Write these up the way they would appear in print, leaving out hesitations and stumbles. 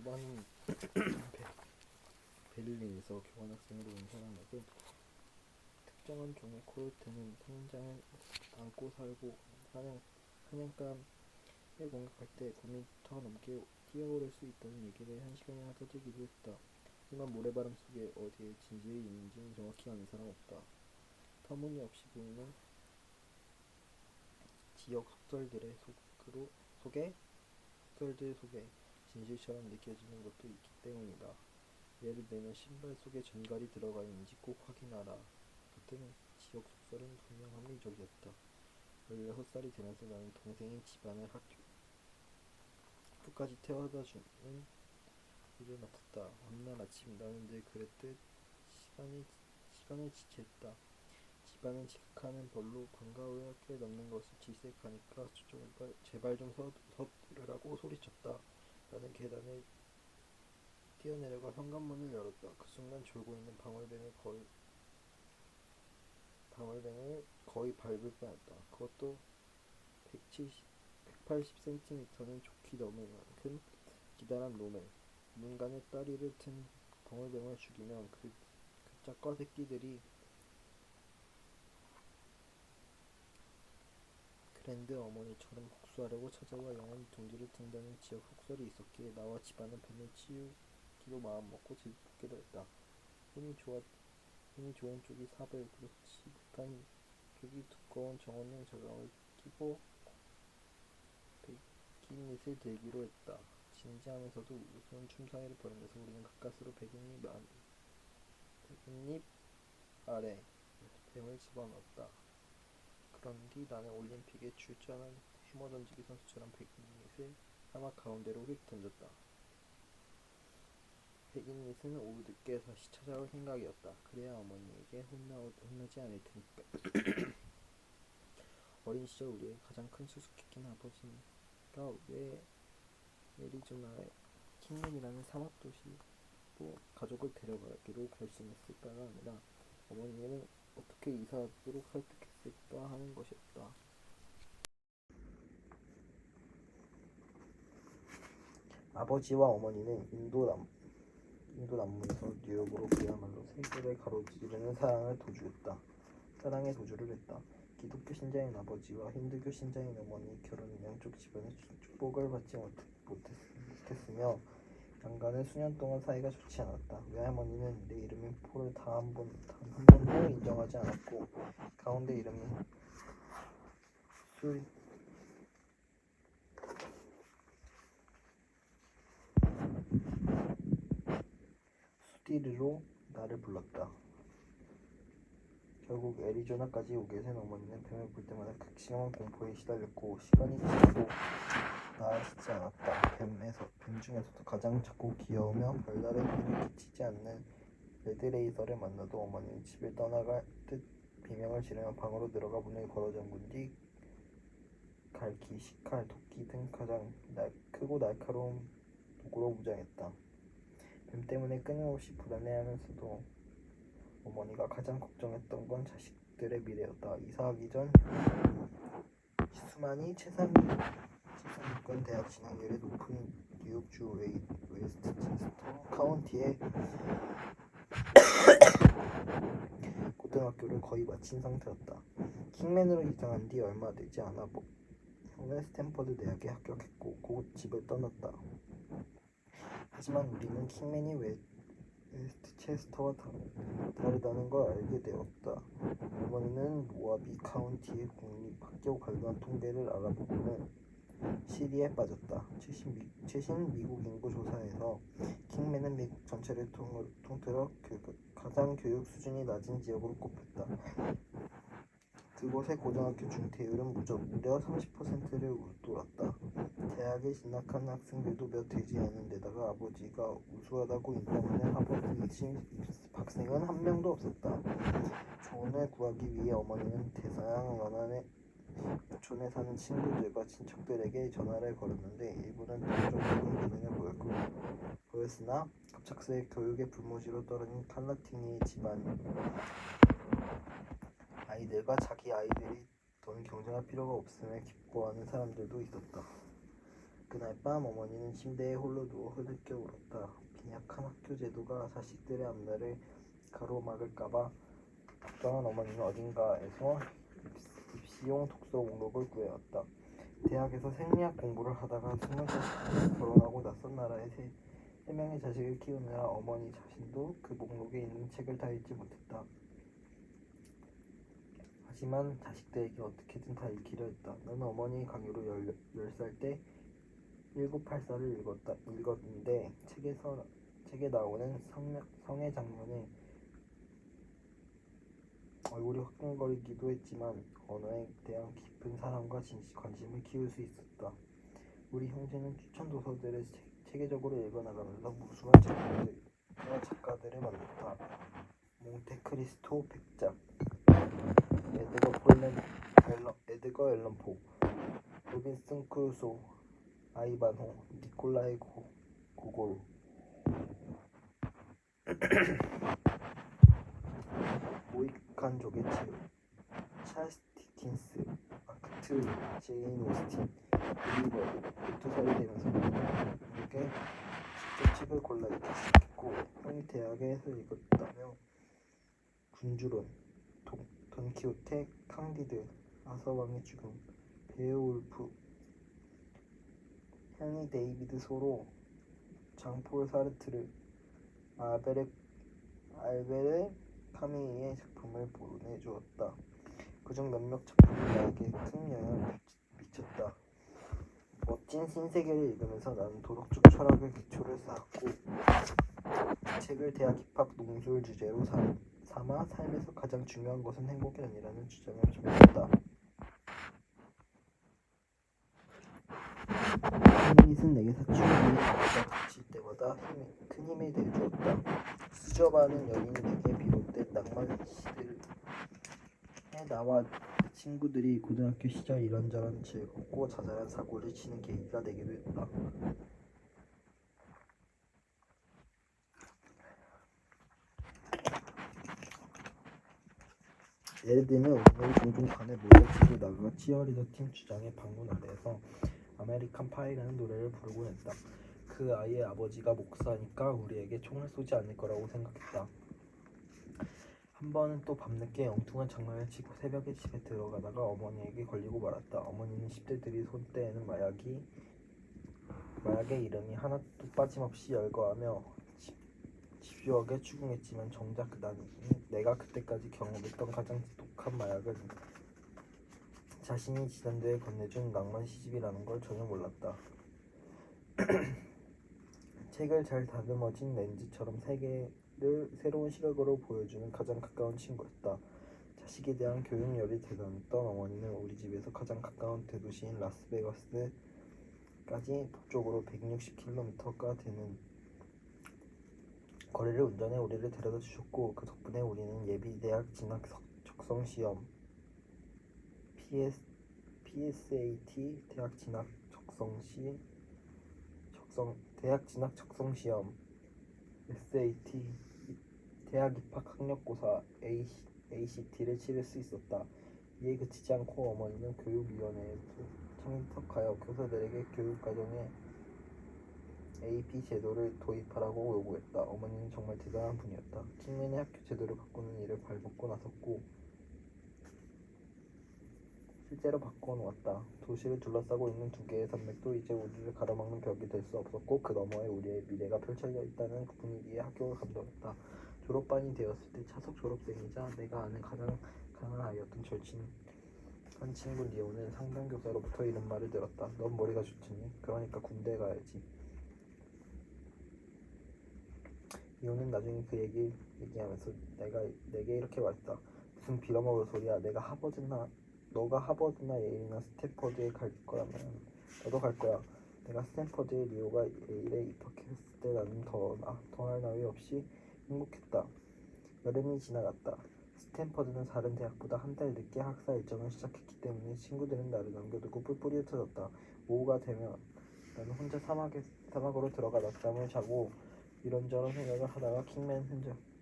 루반은 베를린에서 교환학생으로 온 사람에게 특정한 종의 코요테는 선인장을 안고 살고 사냥감을 공격할 때 9m 넘게 뛰어오를 수 있다는 얘기를 1시간이나 떠들기도 했다. 하지만 모래바람 속에 어디에 진실이 있는지는 정확히 아는 사람 없다. 터무니없이 보이는 지역 속설 속에 진실처럼 느껴지는 것도 있기 때문이다. 예를 들면 신발 속에 전갈이 들어가 있는지 꼭 확인하라 같은 지역 속설은 분명 합리적이었다. 16살이 되면서 나는 동생이 집안을 학교까지 태워다주는 일을 맡았다. 어느 날 아침 나는 늘 그랬듯 시간을 지체했다. 집안은 지각하는 벌로 방과 후에 학교에 넣는 것을 질색하니까 제발 좀 서두르라고 소리쳤다. 나는 계단을 뛰어내려가 현관문을 열었다. 그 순간 졸고 있는 방울뱅을 거의 밟을 뻔했다. 그것도 180cm는 좋게 넘을 만큼 기다란 놈을. 문간에 다리를 튼 방울뱅을 죽이면 그 짝과 새끼들이 그랜드 어머니처럼 복수하려고 찾아와 영원히 둥지를 튼다는 지역 속설이 있었기에 나와 집안은 뱀을 치우기로 마음먹고 들볶기로 했다. 힘이 좋은 쪽이 사벨, 그렇지 못한 쪽이 두꺼운 정원용 자강을 끼고 백인잇을 들기로 했다. 진지하면서도 우스운 춤사위를 벌이면서 우리는 가까스로 백인잎 아래 뱀을 집어넣었다. 그런 뒤 나는 올림픽에 출전한 해머던지기 선수처럼 백인잇을 사막 가운데로 휙 던졌다. 백인잇은 오후 늦게 다시 찾아올 생각이었다. 그래야 어머니에게 혼나지 않을 테니까. 어린 시절 우리의 가장 큰 수수께끼는 아버지가 왜 애리조나의 킹맨이라는 사막 도시로 가족을 데려가기로 결심했을까가 아니라 어머니를 어떻게 이사하도록 설득했을까 하는 것이었다. 아버지와 어머니는 인도 남부에서 뉴욕으로 그야말로 세계를 가로지르는 사랑의 도주를 했다. 기독교 신자인 아버지와 힌두교 신자인 어머니의 결혼은 양쪽 집안의 축복을 받지 못했으며 양가는 수년 동안 사이가 좋지 않았다. 외할머니는 내 이름인 폴을 단 한 번도 인정하지 않았고 가운데 이름인 수디르로 나를 불렀다. 결국 애리조나까지 오게 된 어머니는 뱀을 볼 때마다 극심한 공포에 시달렸고 시간이 지나도 나아지지 않았다. 뱀 중에서도 가장 작고 귀여우며 별다른 해를 끼치지 않는 레드레이서를 만나도 어머니는 집을 떠나갈 듯 비명을 지르며 방으로 들어가 문을 걸어 잠근 뒤 갈기, 식칼, 도끼 등 가장 크고 날카로운 도구로 무장했다. 뱀 때문에 끊임없이 불안해하면서도 어머니가 가장 걱정했던 건 자식들의 미래였다. 이사하기 전 수만이 최상위권 대학 진학률이 높은 뉴욕주 웨스트친스터 카운티의 고등학교를 거의 마친 상태였다. 킹맨으로 이사한 뒤 얼마 되지 않아 형은 스탠퍼드 대학에 합격했고 곧 집을 떠났다. 하지만 우리는 킹맨이 웨스트체스터와 다르다는 걸 알게 되었다. 어머니는 모하비 카운티의 국립학교 관련 통계를 알아보고는 시리에 빠졌다. 최신 미국 인구 조사에서 킹맨은 미국 전체를 통틀어 가장 교육 수준이 낮은 지역으로 꼽혔다. 그곳의 고등학교 중퇴율은 무려 30%를 웃돌았다. 대학에 진학한 학생들도 몇 되지 않은 데다가 아버지가 우수하다고 인정하는 하버드 학생은 한 명도 없었다. 조언을 구하기 위해 어머니는 대서양 연안의 촌에 사는 친구들과 친척들에게 전화를 걸었는데 일부는 동정적인 반응을 보였으나 갑작스레 교육의 불모지로 떨어진 칼라티니의 집안 아이들과 자기 아이들이 더는 경쟁할 필요가 없음을 기뻐하는 사람들도 있었다. 그날 밤 어머니는 침대에 홀로 누워 흐느껴 울었다. 빈약한 학교 제도가 자식들의 앞날을 가로막을까봐 걱정한 어머니는 어딘가에서 입시용 독서 목록을 구해왔다. 대학에서 생리학 공부를 하다가 23살에 결혼하고 낯선 나라에 세 명의 자식을 키우느라 어머니 자신도 그 목록에 있는 책을 다 읽지 못했다. 하지만 자식들에게 어떻게든 다 읽히려 했다. 나는 어머니의 강요로 10살 때 1984를 읽었는데 책에 나오는 성애 장면에 얼굴이 화끈거리기도 했지만 언어에 대한 깊은 사랑과 관심을 키울 수 있었다. 우리 형제는 추천 도서들을 체계적으로 읽어나가면서 무수한 작가들을 만났다. 몬테크리스토 백작, 에드거 앨런 포, 로빈슨 크루소, 아이반호, 니콜라이 고골, 모이칸 조개체, 찰스 디킨스, 마크 트윈, 제인 오스틴, 그리고 12살이 되면서 미국에 직접 책을 골라 읽기 시작했고 형이 대학에서 읽었다며 군주론, 돈키호테, 캉디드, 아서왕의 죽음, 베어울프, 향이 데이비드 소로, 장폴 사르트르, 알베르 카미의 작품을 보내주었다. 그중 몇몇 작품이 나에게 큰 영향을 미쳤다. 멋진 신세계를 읽으면서 나는 도덕적 철학의 기초를 쌓았고 책을 대학 입학 논술 주제로 삼아 삶에서 가장 중요한 것은 행복이 아니라는 주장을 접했다. 햄릿은 내게 사춘기에 닥칠 때마다 큰 힘이 되어주었다. 수줍어하는 연인이 내게 비롯된 낭만 시들에 나와 친구들이 고등학교 시절 이런저런 즐겁고 자잘한 사고를 치는 계기가 되기도 했다. 예를 들면 우리는 종종 반에 몰려치고 나가 치어리더 팀 주장의 방문 아래에서 아메리칸 파이라는 노래를 부르곤 했다. 그 아이의 아버지가 목사니까 우리에게 총을 쏘지 않을 거라고 생각했다. 한 번은 또 밤늦게 엉뚱한 장난을 치고 새벽에 집에 들어가다가 어머니에게 걸리고 말았다. 어머니는 10대들이 손대는 마약의 이름이 하나도 빠짐없이 열거하며 집요하게 추궁했지만 정작 내가 그때까지 경험했던 가장 독한 마약은 자신이 지난주에 건네준 낭만 시집이라는 걸 전혀 몰랐다. 책을 잘 다듬어진 렌즈처럼 세계를 새로운 시각으로 보여주는 가장 가까운 친구였다. 자식에 대한 교육열이 대단했던 어머니는 우리 집에서 가장 가까운 대도시인 라스베가스까지 북쪽으로 160km가 되는 거리를 운전해 우리를 데려다 주셨고 그 덕분에 우리는 예비 대학 진학 적성 시험 PSAT 대학 진학 적성 시험 SAT 대학 입학 학력고사 ACT를 치를 수 있었다. 이에 그치지 않고 어머니는 교육위원회에 참석하여 교사들에게 교육과정에 AP 제도를 도입하라고 요구했다. 어머니는 정말 대단한 분이었다. 킹맨의 학교 제도를 바꾸는 일을 발벗고 나섰고 실제로 바꿔놓았다. 도시를 둘러싸고 있는 두 개의 산맥도 이제 우리를 가로막는 벽이 될 수 없었고 그 너머에 우리의 미래가 펼쳐져 있다는 그 분위기에 학교가 감동했다. 졸업반이 되었을 때 차석 졸업생이자 내가 아는 가장 강한 아이였던 절친한 친구 리오는 상담교사로부터 이런 말을 들었다. 넌 머리가 좋지니? 그러니까 군대에 가야지. 리오는 나중에 그 얘기하면서 내게 이렇게 말했다. 무슨 빌어먹을 소리야. 너가 하버드나 예일이나 스탠퍼드에 갈 거라면 너도 갈 거야. 내가 스탠퍼드에 리오가 예일에 입학했을 때 나는 더할 나위 없이 행복했다. 여름이 지나갔다. 스탠퍼드는 다른 대학보다 한 달 늦게 학사 일정을 시작했기 때문에 친구들은 나를 남겨두고 뿔뿔이 흩어졌다. 오후가 되면 나는 혼자 사막으로 들어가 낮잠을 자고 이런저런 생각을 하다가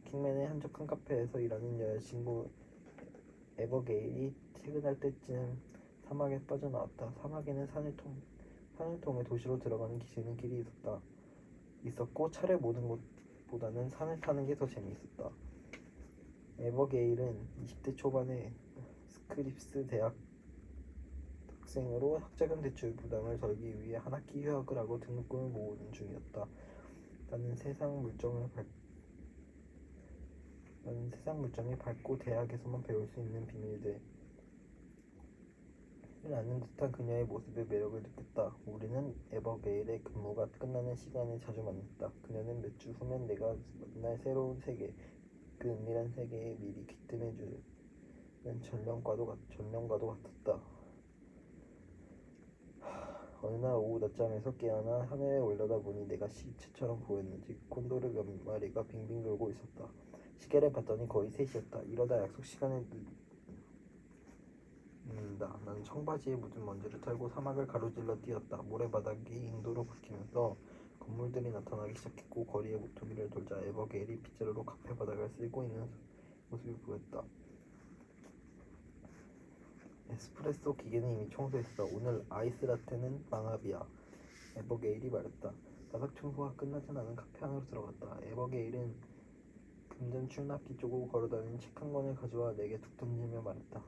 킹맨의 한적한 카페에서 일하는 여자친구 에버게일이 퇴근할 때쯤 사막에 빠져나왔다. 사막에는 산을 통해 도시로 들어가는 기지는 길이 있었고 차를 모는 것보다는 산을 타는 게 더 재미있었다. 에버게일은 20대 초반에 스크립스 대학 학생으로 학자금 대출 부담을 덜기 위해 한 학기 휴학을 하고 등록금을 모으는 중이었다. 나는 세상 물정이 밝고 대학에서만 배울 수 있는 비밀들을 아는 듯한 그녀의 모습에 매력을 느꼈다. 우리는 에버게일의 근무가 끝나는 시간에 자주 만났다. 그녀는 몇 주 후면 내가 만날 새로운 세계, 그 은밀한 세계에 미리 귀뜸해주는 전령과도 같았다. 어느 날 오후 낮잠에서 깨어나 하늘에 올려다보니 내가 시체처럼 보였는지 콘도르 몇 마리가 빙빙 돌고 있었다. 시계를 봤더니 거의 3시였다. 이러다 약속 시간에 늦는다. 나는 청바지에 묻은 먼지를 털고 사막을 가로질러 뛰었다. 모래바닥이 인도로 바뀌면서 건물들이 나타나기 시작했고 거리에 모토기를 돌자 에버게일이 빗자루로 카페 바닥을 쓸고 있는 모습이 보였다. 에스프레소 기계는 이미 청소했어. 오늘 아이스 라떼는 망합이야. 에버게일이 말했다. 바닥 청소가 끝나지 않은 카페 안으로 들어갔다. 에버게일은 금전 출납기 쪽으로 걸어다니는 책 한 권을 가져와 내게 툭 던지며 말했다.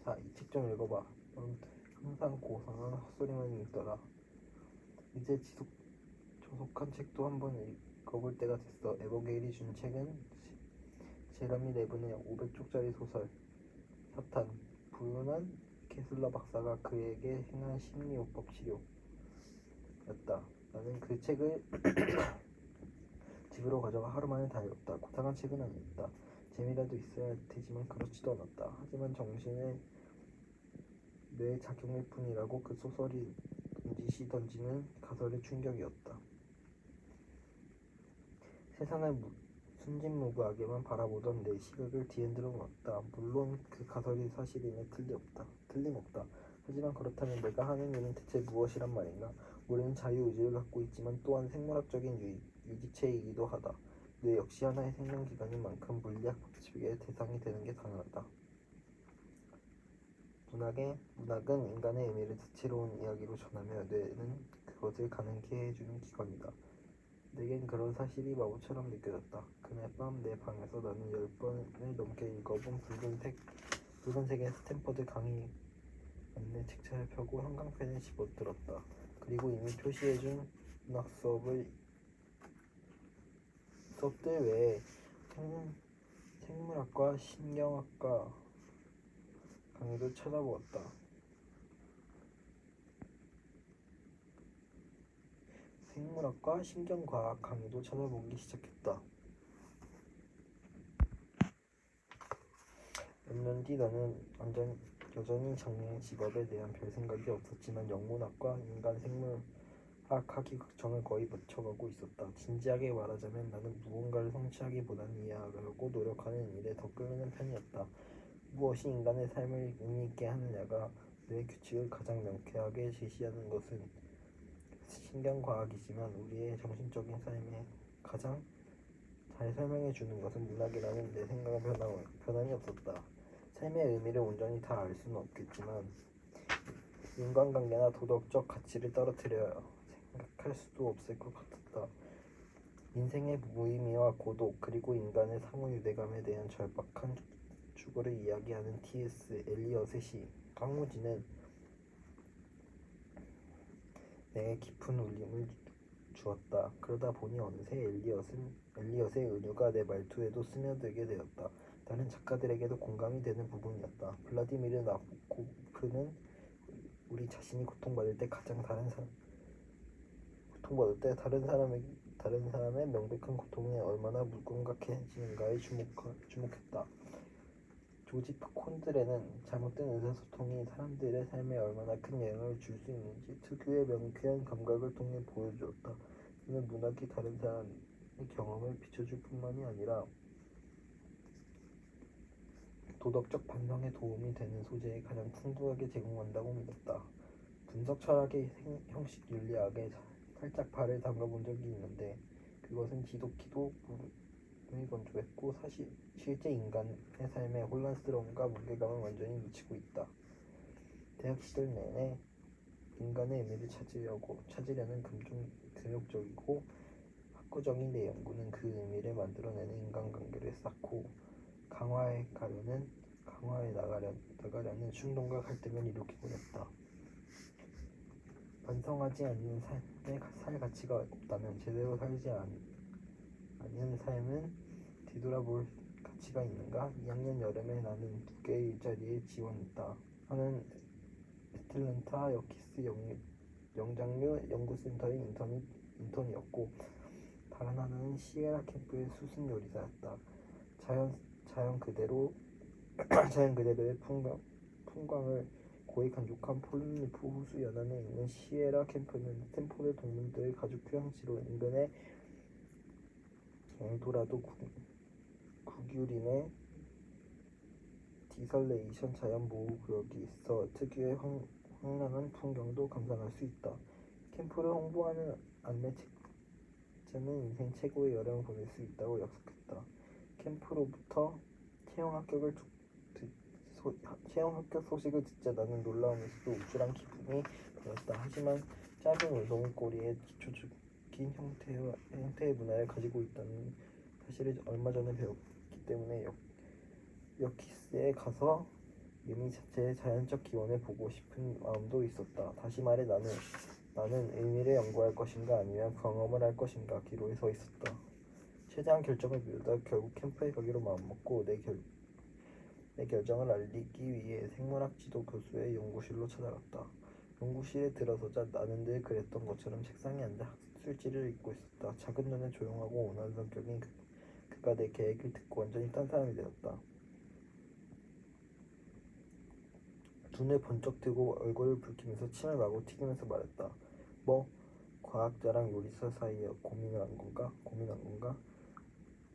자, 이 책 좀 읽어봐. 넌 항상 고상한 헛소리만 읽더라. 이제 조속한 책도 한번 읽어볼 때가 됐어. 에버게일이 준 책은 제러미 레븐의 500쪽짜리 소설 사탄. 불운한 게슬러 박사가 그에게 행한 심리요법 치료였다. 나는 그 책을 집으로 가져가 하루 만에 다 읽었다. 고상한 책은 아니었다. 재미라도 있어야 할 테지만 그렇지도 않았다. 하지만 정신에 뇌 작용일 뿐이라고 그 소설이 던지는 가설의 충격이었다. 세상을 순진무구하게만 바라보던 내 시각을 뒤흔들어 놓았다. 물론 그 가설이 사실임에 틀림없다. 하지만 그렇다면 내가 하는 일은 대체 무엇이란 말인가? 우리는 자유의지를 갖고 있지만 또한 생물학적인 유기체이기도 하다. 뇌 역시 하나의 생명기관인 만큼 물리학 법칙의 대상이 되는 게 당연하다. 문학은 인간의 의미를 다채로운 이야기로 전하며 뇌는 그것을 가능케 해주는 기관이다. 내겐 그런 사실이 마법처럼 느껴졌다. 그날 밤 내 방에서 나는 10번을 넘게 읽어본 붉은색의 스탠퍼드 강의 안내 책자를 펴고 형광펜을 집어들었다. 그리고 이미 표시해준 문학 수업들 외에 생물학과 신경학과 강의도 찾아보았다. 생물학과 신경과학 강의도 찾아보기 시작했다. 몇 년 뒤 나는 여전히 장래의 직업에 대한 별 생각이 없었지만 영문학과 인간생물학 학위 과정을 거의 마쳐가고 있었다. 진지하게 말하자면 나는 무언가를 성취하기보다는 이해하려고 노력하는 일에 더 끌리는 편이었다. 무엇이 인간의 삶을 의미있게 하느냐가 뇌 규칙을 가장 명쾌하게 제시하는 것은 신경과학이지만 우리의 정신적인 삶에 가장 잘 설명해주는 것은 문학이라는 내 생각은 변함이 없었다. 삶의 의미를 온전히 다 알 수는 없겠지만 인간관계나 도덕적 가치를 떨어뜨려 생각할 수도 없을 것 같았다. 인생의 무의미와 고독 그리고 인간의 상호 유대감에 대한 절박한 추구를 이야기하는 T.S. 엘리엇의 시 황무지는 내게 깊은 울림을 주었다. 그러다 보니 어느새 엘리엇의 은유가 내 말투에도 스며들게 되었다. 다른 작가들에게도 공감이 되는 부분이었다. 블라디미르 나보코프는 우리 자신이 고통받을 때 다른 사람의 명백한 고통이 얼마나 무감각해지는가에 주목했다. 조지프 콘드레는 잘못된 의사소통이 사람들의 삶에 얼마나 큰 영향을 줄 수 있는지 특유의 명쾌한 감각을 통해 보여주었다. 그는 문학이 다른 사람의 경험을 비춰줄 뿐만이 아니라 도덕적 반성에 도움이 되는 소재를 가장 풍부하게 제공한다고 믿었다. 분석 철학의 형식 윤리학에 살짝 발을 담가본 적이 있는데 그것은 지독히도 무의건조했고 실제 인간의 삶에 혼란스러움과 무게감을 완전히 미치고 있다. 대학 시절 내내 인간의 의미를 찾으려는 금욕적이고 학구적인 내 연구는 그 의미를 만들어내는 인간관계를 쌓고 강화해 나가려는 충동과 갈등을 일으키곤 했다. 반성하지 않는 삶에 살 가치가 없다면 제대로 살지 않은 삶은 뒤돌아볼 가치가 있는가? 2학년 여름에 나는 2개의 일자리에 지원했다. 하나는 애틀랜타 여키스 영장류 연구센터의 인턴이었고 다른 하나는 시에라 캠프의 수습 요리사였다. 자연 그대로의 풍광을 고이 간직한 폴리프 호수 연안에 있는 시에라 캠프는 스탠포드 동문들의 가족 휴양지로 인근의 엘도라도 구규림의 디설레이션 자연보호구역이 있어 특유의 황량한 풍경도 감상할 수 있다. 캠프를 홍보하는 안내 책자는 인생 최고의 여름을 보낼 수 있다고 약속했다. 캠프로부터 채용 합격 소식을 듣자 나는 놀라우면서도 우쭐한 기분이 들었다. 하지만 짧은 울동이 꼬리에 기초적인 형태의 문화를 가지고 있다는 사실을 얼마 전에 배웠기 때문에 여키스에 가서 의미 자체의 자연적 기원을 보고 싶은 마음도 있었다. 다시 말해 나는 의미를 연구할 것인가 아니면 경험을 할 것인가 기로에 서 있었다. 최대한 결정을 미루다 결국 캠프에 가기로 마음먹고 내 결정을 알리기 위해 생물학 지도 교수의 연구실로 찾아갔다. 연구실에 들어서자 나는 늘 그랬던 것처럼 책상에 앉아 학술지를 읽고 있었다. 작은 눈에 조용하고 온화한 성격인 그가 내 계획을 듣고 완전히 딴 사람이 되었다. 눈을 번쩍 뜨고 얼굴을 붉히면서 침을 마구 튀기면서 말했다. 뭐? 과학자랑 요리사 사이에 고민한 건가?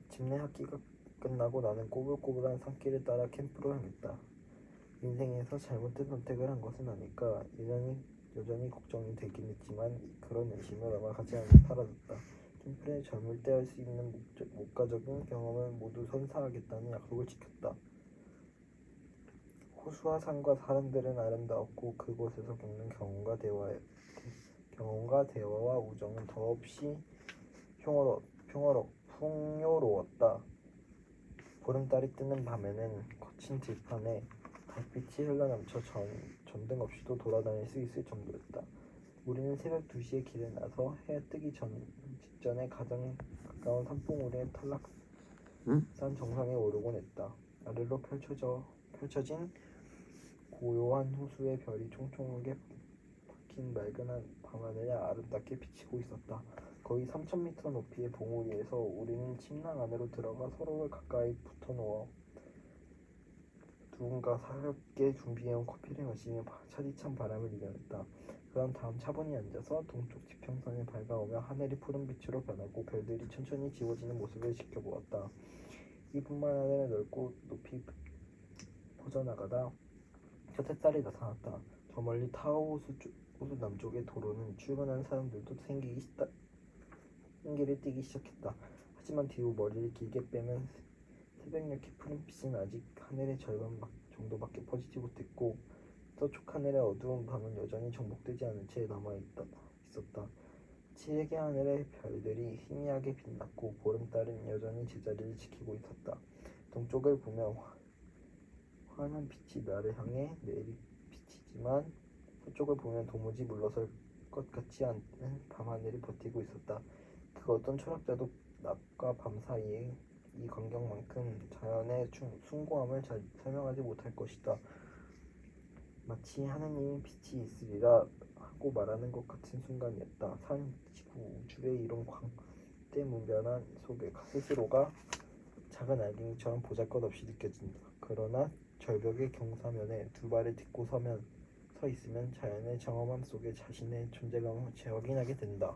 집내 학기가 끝나고 나는 꼬불꼬불한 산길을 따라 캠프로 향했다. 인생에서 잘못된 선택을 한 것은 아닐까 여전히 걱정이 되긴 했지만 그런 의심을 얼마 가지 않고 사라졌다. 캠프에 젊을 때 할 수 있는 목가적인 경험을 모두 선사하겠다는 약속을 지켰다. 호수와 산과 사람들은 아름다웠고 그곳에서 겪는 경험과 대화와 우정은 더없이 풍요로웠다. 보름달이 뜨는 밤에는 거친 들판에 달빛이 흘러넘쳐 전등 없이도 돌아다닐 수 있을 정도였다. 우리는 새벽 2시에 길을 나서 해 뜨기 직전에 가장 가까운 산봉우리의 탈락산 정상에 오르곤 했다. 아래로 펼쳐진 고요한 호수의 별이 총총하게 박힌 맑은 밤하늘에 아름답게 비치고 있었다. 거의 3,000m 높이의 봉우리에서 우리는 침낭 안으로 들어가 서로를 가까이 붙어놓아 누군가 살갑게 준비해온 커피를 마시며 차디찬 바람을 이겨냈다. 그런 다음 차분히 앉아서 동쪽 지평선이 밝아오며 하늘이 푸른빛으로 변하고 별들이 천천히 지워지는 모습을 지켜보았다. 이 푸른 하늘에 넓고 높이 퍼져나가다 첫 햇살이 나타났다. 저 멀리 타오 호수 남쪽의 도로는 출근하는 사람들도 생기를 띠기 시작했다. 하지만 뒤로 머리를 길게 빼면 새벽녘의 푸른빛은 아직 하늘의 절반 정도밖에 퍼지지 못했고 서쪽 하늘의 어두운 밤은 여전히 정복되지 않은 채 남아있었다. 칠개 하늘의 별들이 희미하게 빛났고 보름달은 여전히 제자리를 지키고 있었다. 동쪽을 보면 환한 빛이 나를 향해 내리비치지만 서쪽을 보면 도무지 물러설 것 같지 않은 밤하늘이 버티고 있었다. 그 어떤 철학자도 낮과 밤 사이의 이 광경만큼 자연의 숭고함을 잘 설명하지 못할 것이다. 마치 하느님이 빛이 있으리라 하고 말하는 것 같은 순간이었다. 산, 지구, 우주의 이런 광대무변한 속에 스스로가 작은 알갱이처럼 보잘것없이 느껴진다. 그러나 절벽의 경사면에 두 발을 딛고 서 있으면 자연의 정엄함 속에 자신의 존재감을 재확인하게 된다.